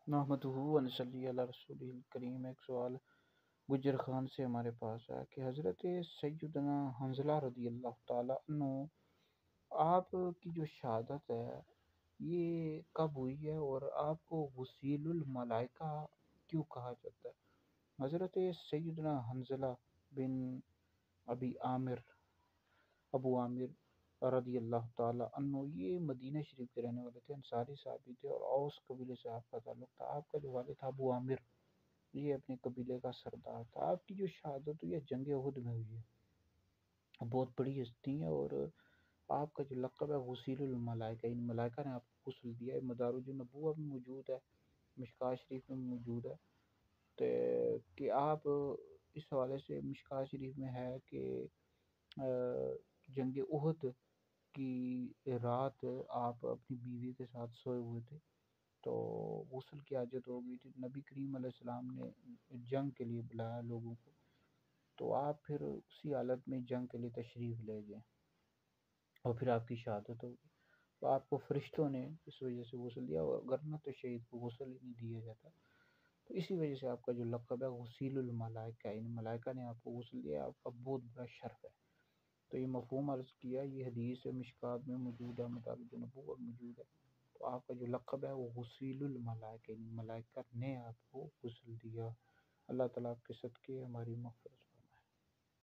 نحمدہ و نصلی علی رسول الکریم۔ ایک سوال گجر خان سے ہمارے پاس آیا کہ حضرت سیدنا حنظلہ رضی اللہ تعالیٰ عنہ آپ کی جو شہادت ہے یہ کب ہوئی ہے، اور آپ کو غسیل الملائکہ کیوں کہا جاتا ہے؟ حضرت سیدنا حنظلہ بن ابو عامر رضی اللہ تعالیٰ عنہ یہ مدینہ شریف کے رہنے والے تھے، انصاری صحابی تھے، اور اوس قبیلے سے آپ کا تعلق تھا۔ آپ کا جو والد تھا ابو عامر، یہ اپنے قبیلے کا سردار تھا۔ آپ کی جو شہادت ہوئی ہے جنگ احد میں ہوئی ہے، بہت بڑی ہستی ہے، اور آپ کا جو لقب ہے غسیل الملائکہ، ان ملائکہ نے آپ کو غسل دیا ہے۔ مدارج النبوہ میں موجود ہے، مشکاہ شریف میں موجود ہے، کہ آپ اس حوالے سے مشکاہ شریف میں ہے کہ جنگ احد کی رات آپ اپنی بیوی کے ساتھ سوئے ہوئے تھے، تو غسل کی حاجت ہو گئی تھی۔ نبی کریم علیہ السلام نے جنگ کے لیے بلایا لوگوں کو، تو آپ پھر اسی حالت میں جنگ کے لیے تشریف لے گئے، اور پھر آپ کی شہادت ہو گئی۔ تو آپ کو فرشتوں نے اس وجہ سے غسل دیا، ورنہ تو شہید کو غسل ہی نہیں دیا جاتا۔ تو اسی وجہ سے آپ کا جو لقب ہے غسیل الملائکہ، ان ملائکہ نے آپ کو غسل دیا، آپ کا بہت بڑا شرف ہے۔ تو یہ مفہوم عرض کیا، یہ حدیث مشکات میں موجود ہے، مدارج النبوہ میں موجود ہے۔ تو آپ کا جو لقب ہے وہ غسیل الملائکہ، ان ملائکہ نے آپ کو غسل دیا۔ اللہ تعالیٰ آپ کے صدقے ہماری مغفرت